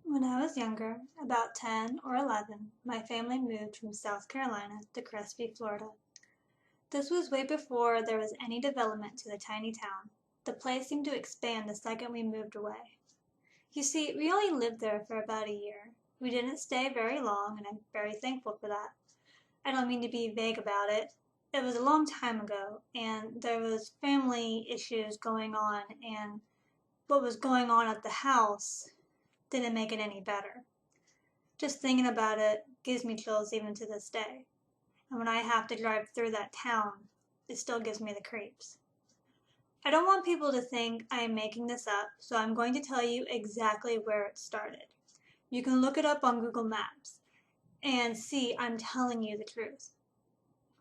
When I was younger, about 10 or 11, my family moved from South Carolina to Crespi, Florida. This was way before there was any development to the tiny town. The place seemed to expand the second we moved away. You see, we only lived there for about a year. We didn't stay very long, and I'm very thankful for that. I don't mean to be vague about it. It was a long time ago, and there was family issues going on, and what was going on at the house didn't make it any better. Just thinking about it gives me chills even to this day. And when I have to drive through that town, it still gives me the creeps. I don't want people to think I am making this up, so I'm going to tell you exactly where it started. You can look it up on Google Maps and see I'm telling you the truth.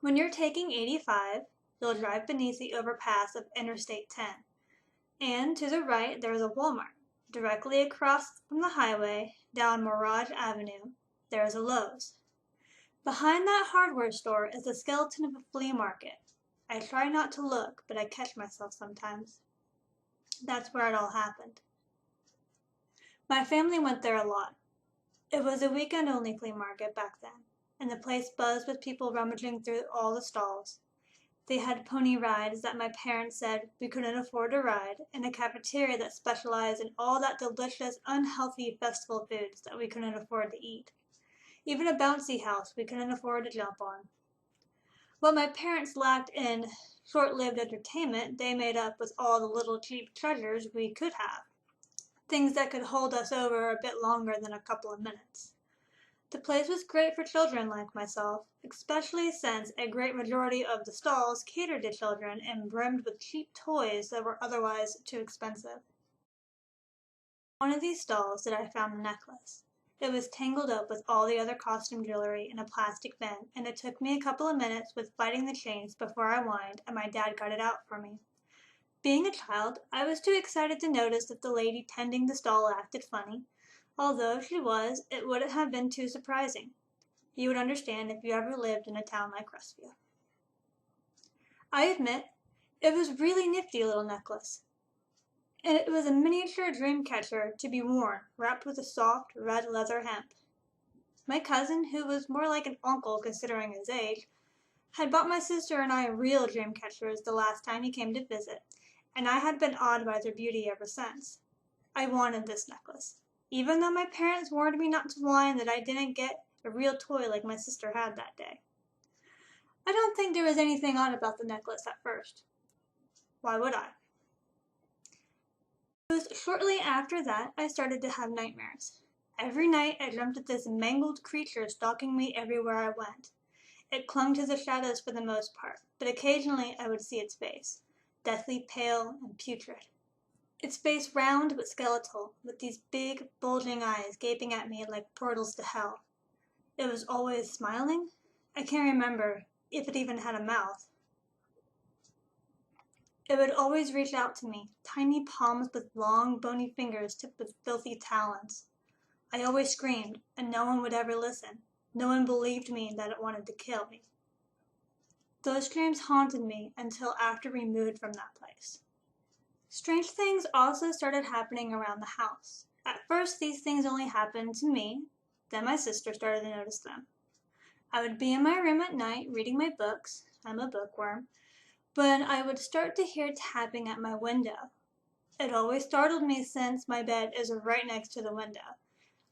When you're taking 85, you'll drive beneath the overpass of Interstate 10. And to the right, there is a Walmart. Directly across from the highway, down Mirage Avenue, there is a Lowe's. Behind that hardware store is the skeleton of a flea market. I try not to look, but I catch myself sometimes. That's where it all happened. My family went there a lot. It was a weekend-only flea market back then, and the place buzzed with people rummaging through all the stalls. They had pony rides that my parents said we couldn't afford to ride, and a cafeteria that specialized in all that delicious, unhealthy festival foods that we couldn't afford to eat. Even a bouncy house we couldn't afford to jump on. What my parents lacked in short-lived entertainment, they made up with all the little cheap treasures we could have. Things that could hold us over a bit longer than a couple of minutes. The place was great for children like myself, especially since a great majority of the stalls catered to children and brimmed with cheap toys that were otherwise too expensive. In one of these stalls that I found a necklace. It was tangled up with all the other costume jewelry in a plastic bin, and it took me a couple of minutes with fighting the chains before I whined and my dad got it out for me. Being a child, I was too excited to notice if the lady tending the stall acted funny. Although she was, it wouldn't have been too surprising. You would understand if you ever lived in a town like Crestview. I admit, it was really nifty little necklace. And it was a miniature dream catcher to be worn, wrapped with a soft, red leather hemp. My cousin, who was more like an uncle considering his age, had bought my sister and I real dream catchers the last time he came to visit, and I had been awed by their beauty ever since. I wanted this necklace, even though my parents warned me not to whine that I didn't get a real toy like my sister had that day. I don't think there was anything odd about the necklace at first. Why would I? It was shortly after that I started to have nightmares. Every night I dreamt of this mangled creature stalking me everywhere I went. It clung to the shadows for the most part, but occasionally I would see its face, deathly pale and putrid. Its face round but skeletal, with these big, bulging eyes gaping at me like portals to hell. It was always smiling? I can't remember if it even had a mouth. It would always reach out to me, tiny palms with long, bony fingers tipped with filthy talons. I always screamed, and no one would ever listen. No one believed me that it wanted to kill me. Those dreams haunted me until after we moved from that place. Strange things also started happening around the house. At first, these things only happened to me, then my sister started to notice them. I would be in my room at night reading my books, I'm a bookworm, but I would start to hear tapping at my window. It always startled me since my bed is right next to the window.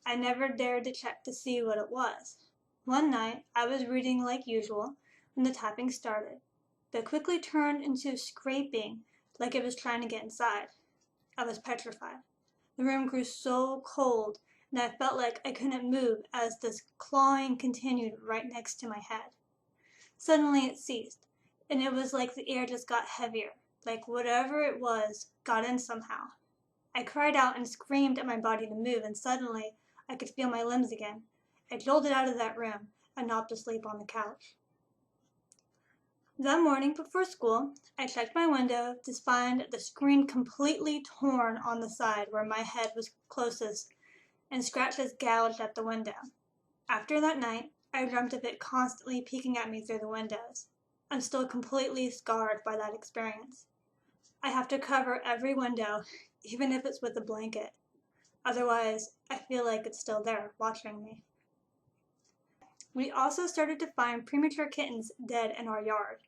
I never dared to check to see what it was. One night, I was reading like usual when the tapping started, but quickly turned into scraping like it was trying to get inside. I was petrified. The room grew so cold, and I felt like I couldn't move as this clawing continued right next to my head. Suddenly it ceased, and it was like the air just got heavier, like whatever it was got in somehow. I cried out and screamed at my body to move, and suddenly I could feel my limbs again. I jolted out of that room and knocked to sleep on the couch. That morning before school, I checked my window to find the screen completely torn on the side where my head was closest and scratches gouged at the window. After that night, I dreamt of it constantly peeking at me through the windows. I'm still completely scarred by that experience. I have to cover every window, even if it's with a blanket. Otherwise, I feel like it's still there, watching me. We also started to find premature kittens dead in our yard.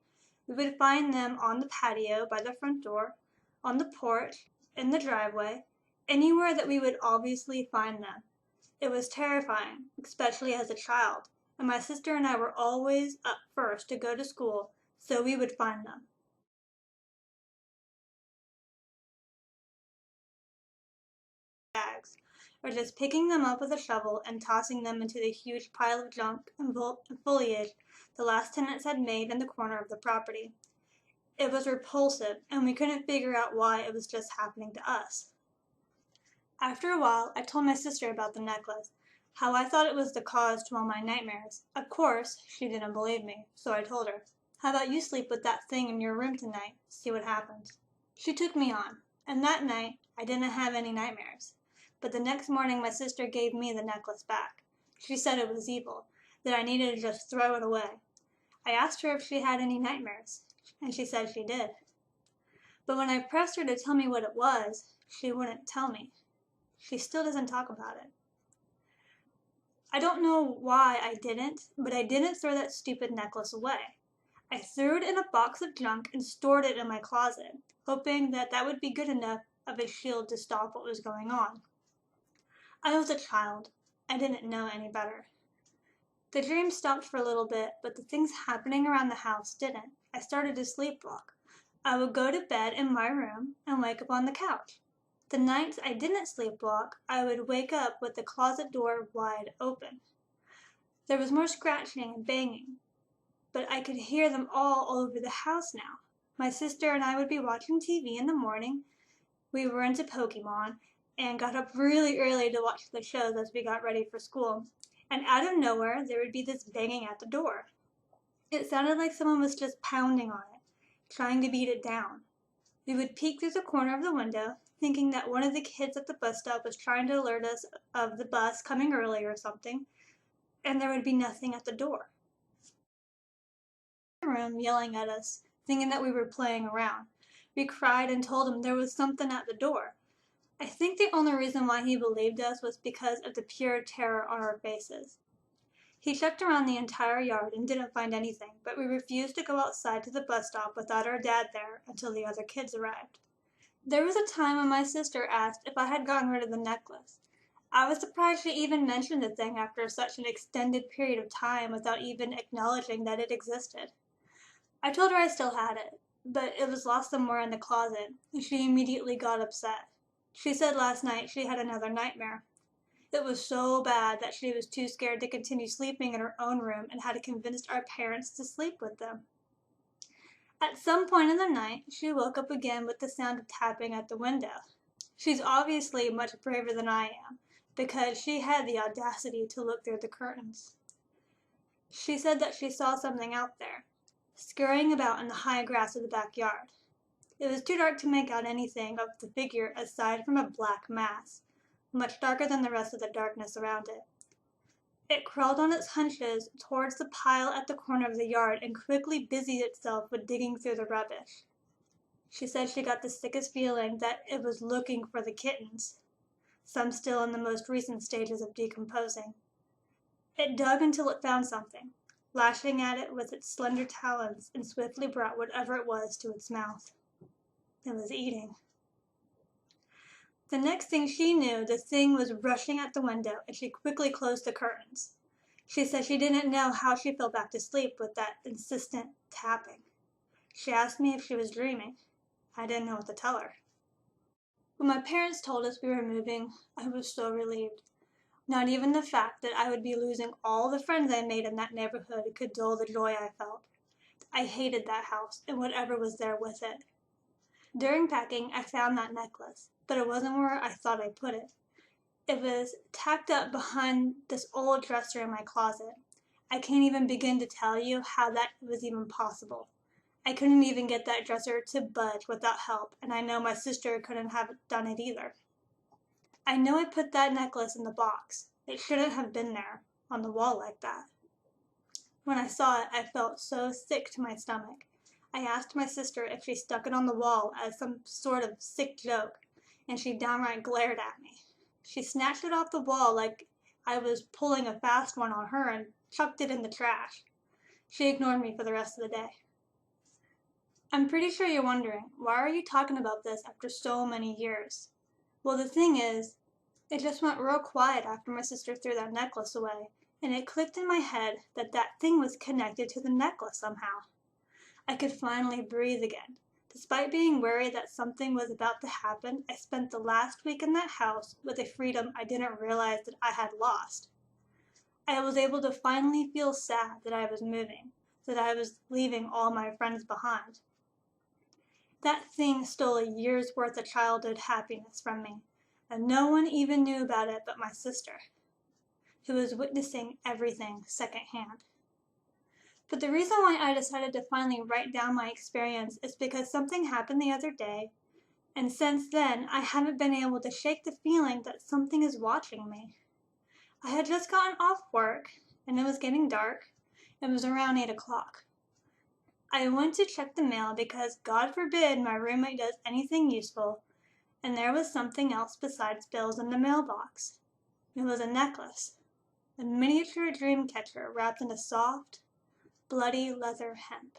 We would find them on the patio by the front door, on the porch, in the driveway, anywhere that we would obviously find them. It was terrifying, especially as a child, and my sister and I were always up first to go to school, so we would find them. Bags, or just picking them up with a shovel and tossing them into the huge pile of junk and foliage the last tenants had made in the corner of the property. It was repulsive, and we couldn't figure out why it was just happening to us. After a while, I told my sister about the necklace, how I thought it was the cause to all my nightmares. Of course, she didn't believe me, so I told her, "How about you sleep with that thing in your room tonight, see what happens." She took me on, and that night I didn't have any nightmares. But the next morning my sister gave me the necklace back. She said it was evil, that I needed to just throw it away. I asked her if she had any nightmares, and she said she did. But when I pressed her to tell me what it was, she wouldn't tell me. She still doesn't talk about it. I don't know why I didn't, but I didn't throw that stupid necklace away. I threw it in a box of junk and stored it in my closet, hoping that that would be good enough of a shield to stop what was going on. I was a child. I didn't know any better. The dream stopped for a little bit, but the things happening around the house didn't. I started to sleepwalk. I would go to bed in my room and wake up on the couch. The nights I didn't sleepwalk, I would wake up with the closet door wide open. There was more scratching and banging, but I could hear them all over the house now. My sister and I would be watching TV in the morning. We were into Pokemon and got up really early to watch the shows as we got ready for school. And out of nowhere, there would be this banging at the door. It sounded like someone was just pounding on it, trying to beat it down. We would peek through the corner of the window, thinking that one of the kids at the bus stop was trying to alert us of the bus coming early or something, and there would be nothing at the door. In the room yelling at us, thinking that we were playing around. We cried and told him there was something at the door. I think the only reason why he believed us was because of the pure terror on our faces. He checked around the entire yard and didn't find anything, but we refused to go outside to the bus stop without our dad there until the other kids arrived. There was a time when my sister asked if I had gotten rid of the necklace. I was surprised she even mentioned the thing after such an extended period of time without even acknowledging that it existed. I told her I still had it, but it was lost somewhere in the closet, and she immediately got upset. She said last night she had another nightmare. It was so bad that she was too scared to continue sleeping in her own room and had to convince our parents to sleep with them. At some point in the night, she woke up again with the sound of tapping at the window. She's obviously much braver than I am, because she had the audacity to look through the curtains. She said that she saw something out there, scurrying about in the high grass of the backyard. It was too dark to make out anything of the figure aside from a black mass, much darker than the rest of the darkness around it. It crawled on its haunches towards the pile at the corner of the yard and quickly busied itself with digging through the rubbish. She said she got the sickest feeling that it was looking for the kittens, some still in the most recent stages of decomposing. It dug until it found something, lashing at it with its slender talons, and swiftly brought whatever it was to its mouth. It was eating. The next thing she knew, the thing was rushing at the window, and she quickly closed the curtains. She said she didn't know how she fell back to sleep with that insistent tapping. She asked me if she was dreaming. I didn't know what to tell her. When my parents told us we were moving, I was so relieved. Not even the fact that I would be losing all the friends I made in that neighborhood could dull the joy I felt. I hated that house and whatever was there with it. During packing, I found that necklace, but it wasn't where I thought I put it. It was tacked up behind this old dresser in my closet. I can't even begin to tell you how that was even possible. I couldn't even get that dresser to budge without help, and I know my sister couldn't have done it either. I know I put that necklace in the box. It shouldn't have been there, on the wall like that. When I saw it, I felt so sick to my stomach. I asked my sister if she stuck it on the wall as some sort of sick joke, and she downright glared at me. She snatched it off the wall like I was pulling a fast one on her and chucked it in the trash. She ignored me for the rest of the day. I'm pretty sure you're wondering, why are you talking about this after so many years? Well, the thing is, it just went real quiet after my sister threw that necklace away, and it clicked in my head that that thing was connected to the necklace somehow. I could finally breathe again. Despite being worried that something was about to happen, I spent the last week in that house with a freedom I didn't realize that I had lost. I was able to finally feel sad that I was moving, that I was leaving all my friends behind. That thing stole a year's worth of childhood happiness from me, and no one even knew about it but my sister, who was witnessing everything secondhand. But the reason why I decided to finally write down my experience is because something happened the other day, and since then I haven't been able to shake the feeling that something is watching me. I had just gotten off work, and it was getting dark. It was around 8 o'clock. I went to check the mail because, God forbid, my roommate does anything useful, and there was something else besides bills in the mailbox. It was a necklace, a miniature dream catcher wrapped in a soft, bloody leather hemp.